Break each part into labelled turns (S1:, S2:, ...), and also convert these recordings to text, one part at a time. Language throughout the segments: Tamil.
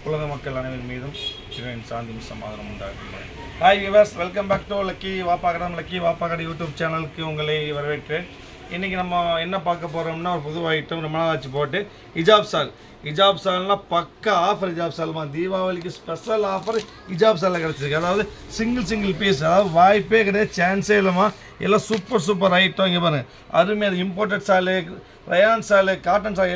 S1: உலக மக்கள் அனைவரின் மீதும் இறைவனின் சாந்தியும் சமாதானம் உண்டாகும். Hi viewers, welcome back to lucky Vappakadai YouTube சேனலுக்கு உங்களை வரவேற்கிறேன். இன்றைக்கி நம்ம என்ன பார்க்க போகிறோம்னா, ஒரு புது ஐட்டம் ரொம்ப நாள் ஆச்சு போட்டு ஹிஜாப் சால்னால் பக்கா ஆஃபர். ஹிஜாப் சால்மா தீபாவளிக்கு ஸ்பெஷல் ஆஃபர் ஹிஜாப் சாலில் கிடச்சிருக்கு. அதாவது சிங்கிள் பீஸ், அதாவது வாய்ப்பே கிடையாது, சான்ஸே இல்லைம்மா. எல்லாம் சூப்பர் ஐட்டம். இங்கே பாருங்கள், அருமையாக இம்போர்ட்டட் சாலு, ரயான் சாலு, காட்டன் சால்,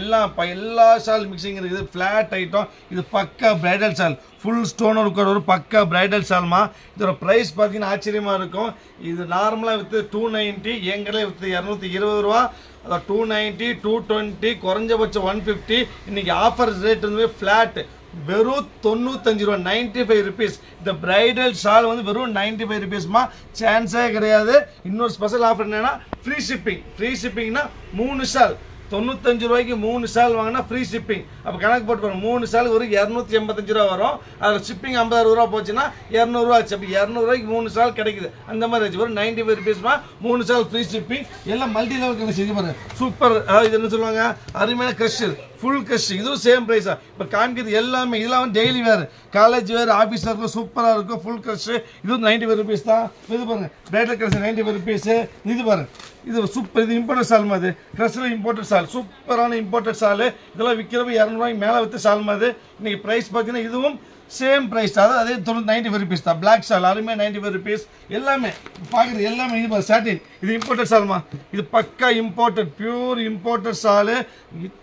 S1: எல்லா சால் மிக்சிங் இருக்குது. Flat item. இது பக்கா பிரைடல் சால், ஃபுல் ஸ்டோன் இருக்கிற ஒரு பக்கா பிரைடல் சால்மா. இதோட ப்ரைஸ் பார்த்தீங்கன்னா ஆச்சரியமாக இருக்கும். இது நார்மலாக விற்று 290, எங்களே விற்று 220 ரூபா. அதான் 290, 220, குறைஞ்சபட்சம் 150. இன்றைக்கி ஆஃபர் ரேட் வந்து ஃப்ளாட் வெறும் 95 ரூபா, 95 ருபீஸ். இந்த பிரைடல் ஷால் வந்து வெறும் 95 ருபீஸ்மா, சான்ஸே கிடையாது. இன்னொரு ஸ்பெஷல் ஆஃபர் என்னன்னா ஃப்ரீ ஷிப்பிங்னா 3 ஷால் 95 ரூபாய்க்கு 3 ஷால் வாங்கினா ஃப்ரீ ஷிப்பிங். அப்போ கணக்கு போட்டு பாருங்க, 3 ஷாலுக்கு ஒரு 285 ரூபா வரும். அதில் ஷிப்பிங் 50 ரூபா போச்சுன்னா 200 ரூபா ஆச்சு. அப்போ 200 ரூபாய்க்கு 3 ஷால் கிடைக்குது. அந்த மாதிரி ஆச்சு. ஒரு 95 ருபீஸ்மா, 3 ஷால் ஃப்ரீ ஷிப்பிங். எல்லாம் மல்டி லெவல் கலெக்ஷன். செஞ்சு பாருங்க, சூப்பர். இது என்ன சொல்லுவாங்க, அருமையான கிரஷ், ஃபுல் கிரஷ். இதுவும் சேம் ப்ரைஸா. இப்போ காமிக்கிறது எல்லாமே இதெல்லாம் வந்து டெய்லி வேர், காலேஜ் வேர், ஆஃபீஸில் இருக்கும், சூப்பராக இருக்கும். Full crush. இதுவும் 95 ருபீஸ் தான். இது பாருங்க, பிரைடல் கிரஷ் 95 ருபீஸ். இது பாருங்க, இது சூப்பர். இது இம்போர்ட்டட் சால் மாதிரி, கிரஷில் இம்போர்ட்டட் சால், சூப்பரான இம்போர்ட்டட் சால். இதெல்லாம் விற்கிறப்ப 200 ரூபாய்க்கு மேலே விற்று சால் மாதிரி. இன்னைக்கு ப்ரைஸ் பார்த்தீங்கன்னா இதுவும் சேம் ப்ரைஸ், அதாவது அதே 95 ருபீஸ் தான். பிளாக் சால் அருமையாக 95 ருபீஸ். எல்லாமே பார்க்குறது எல்லாமே இது சாட்டின். இது இம்போர்ட்டட் சால்மா. இது பக்கா இம்போர்ட்டட், பியூர் இம்போர்ட்டட் சால்.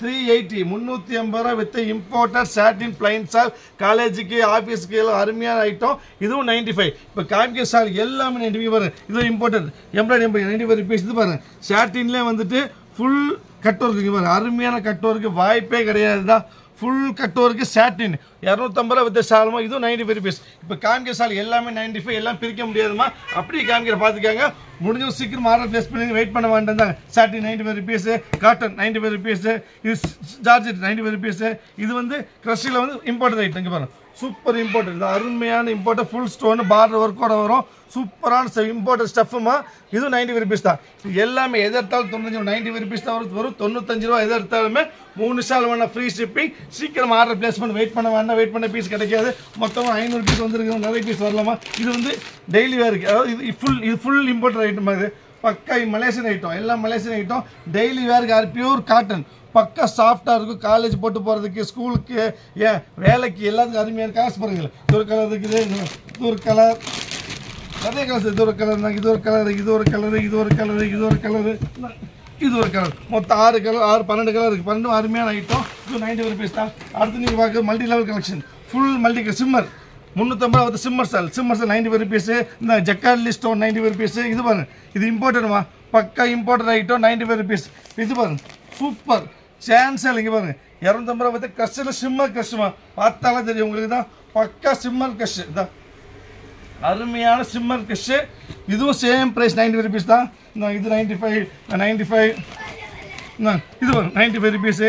S1: 380, 380 ரூபா வித் இம்போர்ட்டட் சாட்டின் பிளைன் சால். காலேஜுக்கு, ஆஃபீஸுக்கு எல்லாம் அருமையான ஐட்டம். இதுவும் 95. இப்போ காமிக்க சால் எல்லாமே 95 பாருங்க. இது இம்போர்ட்டட் எம்ப்ராய்டரி 95 ருபீஸ். இது பாருங்க, சாட்டின்லேயே வந்துட்டு ஃபுல் கட் ஒர்க்கு பாருங்க, அருமையான கட் ஒர்க்கு, வாய்ப்பே கிடையாது தான். ஃபுல் கட் ஒர்க்கு சாட்டின் 250 ரூபா வித் சால்மா. இதுவும் 95 ருபீஸ். இப்போ காமிக்கிற சால் எல்லாமே 95. எல்லாம் பிரிக்க முடியாதுமா, அப்படியே காமிக்கிற பார்த்துக்காங்க. முடிஞ்ச சீக்கிரம் ஆர்டர் ப்ளேஸ் பண்ணி வெயிட் பண்ண வேண்டாம் தான். சாட்டின் 95 ருபீஸ், காட்டன் 95 ருபீஸ், இது ஜார்ஜெட் 95 ருபீஸ். இது வந்து கிரஷில் வந்து இம்போர்ட்டட் ஐட்டம். இங்கே பாருங்க, சூப்பர் இம்போர்ட்டட். இது அருமையான இம்போர்ட்டட், ஃபுல் ஸ்டோன் பார்டர் ஒர்க்கோட வரும். சூப்பரான இம்போர்ட்டட் ஸ்டஃப்புமா. இதுவும் 95 ருபீஸ் தான். எல்லாமே எது எடுத்தாலும் 95 ருபீஸ் தான் வரும். 95 ரூபா எது எடுத்தாலுமே 3 ஷால் வேணா ஃப்ரீ ஷிப்பிங். சீக்கிரம் ஆர்டர் பிளேஸ் பண்ணி வெயிட் பண்ண வேண்டாம். வெயிட் பண்ண பீஸ் கிடைக்காது. மொத்தமாக 500 பீஸ் வந்துருக்கு, நிறைய பீஸ் வரலாமா. இது வந்து டெய்லி வேருக்கு, அதாவது இது ஃபுல் இம்போர்ட்டட் ஐட்டம். அது பக்கா மலேசியன் ஐட்டம், எல்லாம் மலேசியன் ஐட்டம். டெய்லி வேருக்கு பியூர் காட்டன், பக்கா சாஃப்டாக இருக்கும். காலேஜ் போட்டு போகிறதுக்கு, ஸ்கூலுக்கு, ஏன் வேலைக்கு, எல்லாத்துக்கும் அருமையான காசு பாருங்களேன். இது ஒரு கலர் இருக்குது, இது ஒரு கலர், நிறைய கலர்ஸ். இது ஒரு கலர் தான், இது ஒரு கலர், இது ஒரு கலரு, இது ஒரு கலரு, இது ஒரு கலரு, இது ஒரு கலர். மொத்தம் 6 கலர், 12 கலர் இருக்குது. 12 அருமையான ஐட்டம். இது 95 ருபீஸ் தான். அடுத்து நீங்கள் பார்க்க multi level collection, full multi shimmer 350 ரூபா. சிம்மர் சால் 95 ருபீஸ். இந்த ஜக்கார்ட் லிஸ்டோ 95 ருபீஸ். இது பாருங்க, இது இம்போர்ட்டடுமா, பக்கா இம்போர்ட்டட் ஐட்டம் 95 ருபீஸ். இது பாருங்க, சூப்பர், சான்ஸே இல்லைங்க. பாருங்க, 250 ரூபா பார்த்து கஷ்டில் சிம்மர் கஷ்டமா பார்த்தாலும் தெரியும் உங்களுக்கு தான். பக்கா சிம்மர் கஷ்டு தான், அருமையான சிம்மர் கஷ்டு. இதுவும் சேம் ப்ரைஸ் 95 ருபீஸ் தான். இது 95, இது வரும் 95 ருபீஸு.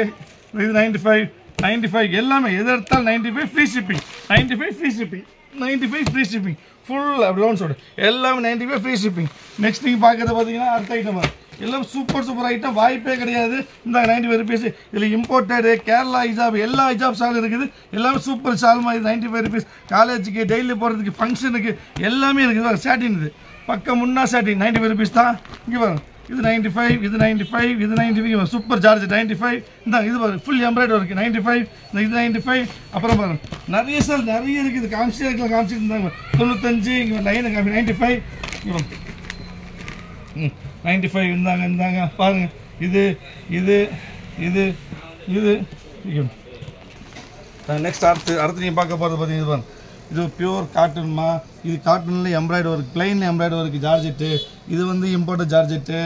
S1: இது 95 எல்லாமே எது எடுத்தாலும் 95 free shipping. 95 free shipping, 95 free shipping. Full அப்படி லோன் சொல்லிட்டு எல்லாமே 95 ஃப்ரீ ஷிப்பிங். நெக்ஸ்ட் நீங்கள் பார்க்கறது பார்த்தீங்கன்னா அடுத்த ஐட்டம் எல்லாம் சூப்பர் ஐட்டம், வாய்ப்பே கிடையாது. இந்த 95 ருபீஸ். இதில் இம்போர்ட்டடு, கேரளா ஹிஜாப், எல்லா ஹிஜாப் ஷால் இருக்குது. எல்லாமே சூப்பர் ஷால் மாதிரி 95 ருபீஸ். காலேஜுக்கு, டெய்லி போகிறதுக்கு, ஃபங்க்ஷனுக்கு எல்லாமே இருக்குது. சாட்டின் இது பக்கம் முன்னா சாட்டின் 95 ருபீஸ் தான். இங்கே பாருங்க, இது 95, இது 95, இது 95. Super George 95. இந்த இது பாருங்க, ஃபுல் எம்ப்ராய்டரி இருக்குது 95. இது 95. அப்புறம் பாருங்க, நிறைய சால் நிறைய இருக்குது. காமிச்சிட்டு இருந்தாங்க 95. இங்கே லைனை காமி 95. 95 இருந்தாங்க பாருங்க. இது நெக்ஸ்ட் அடுத்து நீங்கள் பார்க்க போகிறது பார்த்தீங்கன்னா பாருங்க, இது பியூர் காட்டன்மா. இது காட்டனில் embroidery work, plain embroidery work georgette. இது வந்து இம்போர்ட்டட் ஜார்ஜெட்டு.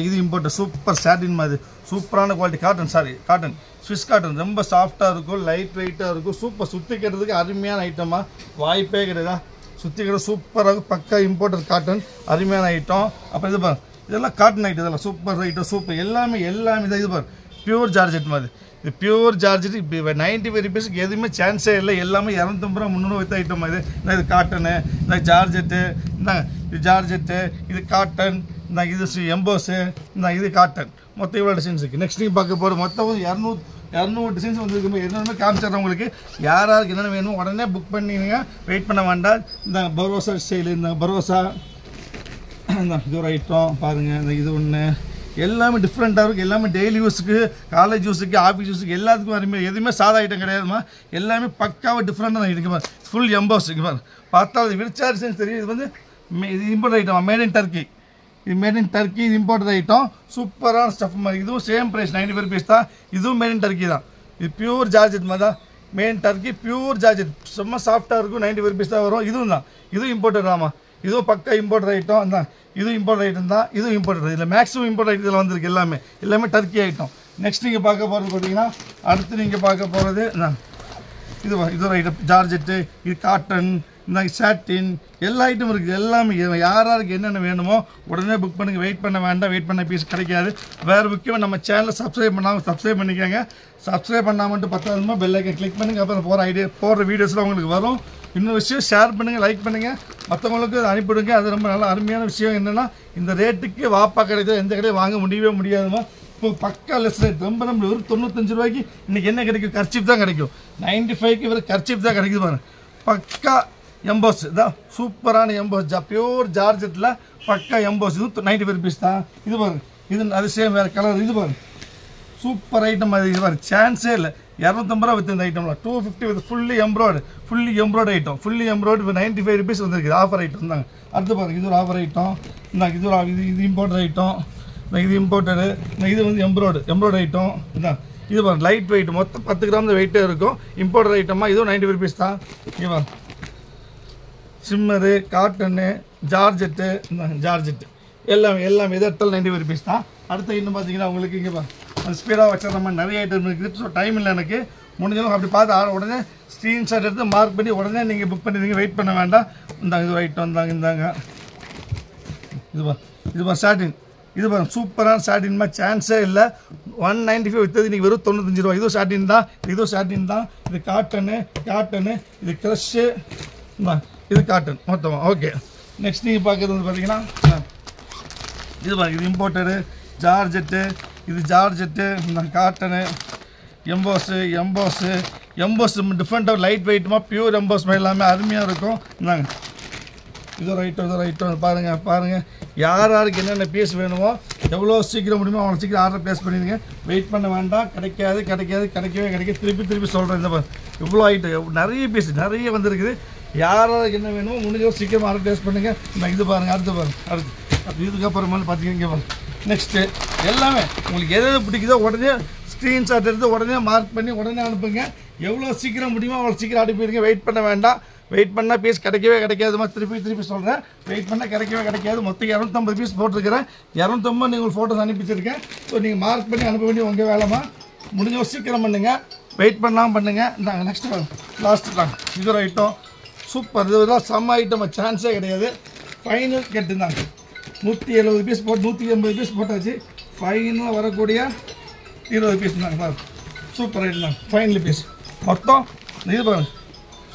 S1: இது இம்போர்ட்டட் சூப்பர் சாட்டின் மாதிரி, சூப்பரான குவாலிட்டி காட்டன் ஸ்விஸ் காட்டன். ரொம்ப சாஃப்டாக இருக்கும், லைட் வெயிட்டாக இருக்கும். சூப்பர், சுற்றிக்கிறதுக்கு அருமையான ஐட்டமாக, வாய்ப்பே கிடையாதா. சுற்றிக்கிற சூப்பராக இருக்கும். பக்கா இம்போர்ட்டட் காட்டன், அருமையான ஐட்டம். அப்புறம் இது பாருங்க, இதெல்லாம் காட்டன் ஐட்டம், இதெல்லாம் சூப்பர் ஐட்டம், சூப்பர். எல்லாமே தான். இது பாருங்க, பியூர் ஜார்ஜெட் மாதிரி. இது பியூர் ஜார்ஜெட். இப்போ 95 ருபீஸுக்கு எதுவுமே சான்ஸே இல்லை. எல்லாமே 250 ரூபா 300 வித்த ஐட்டம். இது காட்டனு, இந்த ஜார்ஜெட்டு, இது ஜார்ஜெட்டு, இது காட்டன், இது எம்போஸு, இது காட்டன். மொத்தம் இவ்வளோ டிசைன்ஸ் இருக்குது. நெக்ஸ்ட் நீங்கள் பார்க்க போகிற மொத்தம் 200 டிசைன்ஸ் வந்துருக்கு. என்னென்ன காமிச்சிடுறேன் உங்களுக்கு. யாராருக்கு என்னென்ன வேணுமோ உடனே புக் பண்ணிங்க, வெயிட் பண்ண வேண்டாம். இந்த பரோசா ஸ்டைலு, இந்த பரோசா இந்த இது ஒரு ஐட்டம் பாருங்கள். இந்த இது ஒன்று எல்லாமே டிஃப்ரெண்ட்டாக இருக்குது. எல்லாமே டெய்லி யூஸுக்கு, காலேஜ் யூஸுக்கு, ஆஃபீஸ் யூஸுக்கு எல்லாத்துக்கும் அருமையாக. எதுவுமே சாதா ஐட்டம் கிடையாதுமா. எல்லாமே பக்காவாக டிஃப்ரெண்ட்டாக இருக்குமா. ஃபுல் எம்போஸ் இருக்குமா. பார்த்தா அது விரிச்சா டிசைன்ஸ் தெரியும். இது வந்து இது import item, made in Turkey. இது மேட் இன் டர்க்கி, இது இம்போர்ட் ஐட்டம். சூப்பரான ஸ்டஃப் மாதிரி. இதுவும் சேம் ப்ரைஸ் 95 rupees தான். இதுவும் மேட் இன் டர்க்கி தான். இது பியூர் ஜார்ஜெட் மாதிரி தான். Made in Turkey pure georgette, சும்மா சாஃப்டாக இருக்கும். 95 rupees தான் வரும். இதுவும் தான், இதுவும் இம்போர்ட்டட் தான்மா. இதுவும் பக்கா இம்போர்ட் ஐட்டம் தான். இதுவும் இம்போர்ட் ஐட்டம் தான். இதுவும் இம்போர்ட். இதில் மேக்ஸிமம் இம்போர்ட் ஐட்டத்தில் வந்திருக்கு. எல்லாமே டர்க்கி ஐட்டம். நெக்ஸ்ட் நீங்கள் பார்க்க போகிறது பார்த்தீங்கன்னா, அடுத்து நீங்கள் பார்க்க போகிறது இது ஒரு ஐட்டம் ஜார்ஜெட்டு, இது காட்டன், இந்த சாட்டின், எல்லா ஐட்டம் இருக்குது. எல்லாமே யாராருக்கு என்னென்ன வேணுமோ உடனே புக் பண்ணுங்கள். வெயிட் பண்ண வேண்டாம். வெயிட் பண்ண பீஸ் கிடைக்காது. வேறு முக்கியமாக நம்ம சேனலை சப்ஸ்கிரைப் பண்ணாமல் சப்ஸ்கிரைப் பண்ணிக்கோங்க. சப்ஸ்கிரைப் பண்ணாமட்டு 10,000 பெல் ஐக்கன் கிளிக் பண்ணுங்கள். அப்புறம் போகிற வீடியோஸ்லாம் உங்களுக்கு வரும். இன்னொரு விஷயம், ஷேர் பண்ணுங்கள், லைக் பண்ணுங்கள், மற்றவங்களுக்கு அதை அனுப்பிவிடுங்க. அது ரொம்ப நல்ல அருமையான விஷயம். என்னென்னா, இந்த ரேட்டுக்கு வாப்பா கிடையாது, எந்த கடையும் வாங்க முடியவே முடியாதுமா. இப்போ பக்கா லெஸ் ரேட். ரொம்ப ஒரு 95 ரூபாய்க்கு இன்றைக்கி என்ன கிடைக்கும்? கர்ச்சீப் தான் கிடைக்கும். 95க்கு இவர் கர்ச்சீப் தான் கிடைக்குது பாருங்க. பக்கா எம்போஸ் தான். சூப்பரான எம்போஸ், பியூர் ஜார்ஜெட்டில் பக்கா எம்போஸ். இது 95 rupees தான். இது பாருங்க, இது அது சேம் வேறு கலர். இது பாருங்க, சூப்பர் ஐட்டம். அது இது பாருங்க, சான்ஸே இல்லை. 250 ரூபா வித்து இந்த ஐட்டம்லாம். 250 வித் ஃபுல்லி எம்ப்ராய்டு ஐட்டம். ஃபுல்லி எம்ப்ராய்டு இப்போ 95 rupees வந்துருக்குது. ஆஃபர் ஐட்டம் தாங்க. அடுத்து பாருங்க, இது ஒரு ஆஃபர் ஐட்டம். இந்தாங்க, இது இம்போர்ட்டட் ஐட்டம். இது இம்போர்ட்டடு. இது வந்து எம்ப்ராய்டு ஐட்டம். இதான் இது பாருங்க, லைட் வெயிட். மொத்தம் 10 கிராம் தான் வெயிட்டே இருக்கும். இம்போர்ட்டட் ஐட்டமாக இதுவும் 95 rupees தான். இங்கே பாருங்க, சிம்மரு, காட்டனு, ஜார்ஜெட்டு, ஜார்ஜெட்டு எல்லாமே இது இடத்துல 95 rupees தான். அடுத்து இன்னும் பார்த்தீங்கன்னா உங்களுக்கு இங்கே பாருங்க, அது ஸ்பீடாக வச்சுற மாதிரி நிறைய ஐட்டம் இருக்குது. ஸோ டைம் இல்லை எனக்கு. முடிஞ்சளவுக்கு அப்படி பார்த்து உடனே ஸ்க்ரீன்ஷாட் எடுத்து மார்க் பண்ணி உடனே நீங்கள் புக் பண்ணிடுங்க. வெயிட் பண்ண வேண்டாம். இந்தாங்க, இது ஐட்டம் இந்தாங்க. இது சாட்டின். இது பாருங்க, சூப்பரான சாட்டின் மாதிரி சான்ஸே இல்லை. 195 விற்றது இன்றைக்கி வெறும் 95 ரூபா. இதுவும் சாட்டின் தான். இது காட்டனு, இது க்ரஷ்ஷு, இது காட்டன் மொத்தமாக. ஓகே, நெக்ஸ்ட் நீங்கள் பார்க்குறது வந்து பார்த்தீங்கன்னா, இது பாருங்க, இது இம்போர்ட்டடு ஜார்ஜெட்டு. இது ஜார்ஜெட்டு, இந்த காட்டனு, எம்போஸு டிஃப்ரெண்ட்டாக லைட் வெயிட்டுமா, பியூர் எம்போஸ் மாதிரி எல்லாமே அருமையாக இருக்கும். இந்தாங்க, இது ஒரு ஐட்டம் பாருங்கள். யாருக்கு என்னென்ன பீஸ் வேணுமோ எவ்வளோ சீக்கிரம் முடியுமோ அவ்வளோ சீக்கிரம் ஆர்டர் ப்ளேஸ் பண்ணிடுங்க. வெயிட் பண்ண வேண்டாம். கிடைக்கவே திருப்பி சொல்கிறேன். இந்த இவ்வளோ ஐட்டம், நிறைய பீஸ் நிறைய வந்துருக்குது. யாருக்கு என்ன வேணுமோ முடிஞ்சவரை சீக்கிரமாக ஆர்டர் ப்ளேஸ் பண்ணுங்கள். இது பாருங்கள், அடுத்து இதுக்கப்புறமா பார்த்தீங்கன்னா பாருங்கள். நெக்ஸ்ட்டு எல்லாமே உங்களுக்கு எது பிடிக்குதோ உடனே ஸ்க்ரீன்ஷாட் எடுத்து உடனே மார்க் பண்ணி உடனே அனுப்புங்க. எவ்வளோ சீக்கிரம் முடியுமோ அவ்வளோ சீக்கிரம் அனுப்பிடுங்க. வெயிட் பண்ண வேண்டாம். வெயிட் பண்ணால் பீஸ் கிடைக்காதுமா. திருப்பி சொல்கிறேன், வெயிட் பண்ணால் கிடைக்காது. மொத்தம் 250 பீஸ் போட்டிருக்கிறேன். 250 நீங்கள் ஃபோட்டோஸ் அனுப்பிச்சிருக்கேன். ஸோ நீங்கள் மார்க் பண்ணி அனுப்ப வேண்டிய உங்கள் வேலைமா. முடிஞ்ச சீக்கிரம் பண்ணுங்கள். வெயிட் பண்ணாமல் பண்ணுங்கள். இந்தாங்க, நெக்ஸ்ட் லாஸ்ட்டு தான். இது ஒரு ஐட்டம் சூப்பர். இதெல்லாம் செம்ம ஐட்டம், சான்ஸே கிடையாது. ஃபைனல் கேட்டுருந்தாங்க 170 பீஸ் போட்டு 180 பீஸ் போட்டாச்சு. ஃபைனலாக வரக்கூடிய 20 பீஸ் தாங்க. சூப்பர் ஐட்டம் தான், ஃபைனல் பீஸ். மொத்தம் இது பாருங்கள்,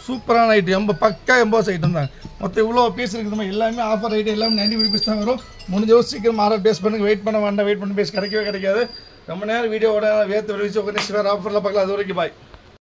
S1: சூப்பரான ஐட்டம். பக்கா எம்போஸ் ஐட்டம் தான். மொத்தம் இவ்வளோ பீஸ் இருக்குதுமா. எல்லாமே ஆஃபர் ஐட்டம். எல்லாமே 95 rupees தான் வரும். முடிஞ்சவரை சீக்கிரம் ஆர்டர் பேஸ் பண்ணுங்கள். வெயிட் பண்ண வேண்டாம். வெயிட் பண்ணி பீஸ் கிடைக்காது. ரொம்ப நேரம் வீடியோவோட வேர்த்து வெளிச்சு நெக்ஸ்ட் வேறு ஆஃபரில் பார்க்கலாம். அது வரைக்கும் பாய்.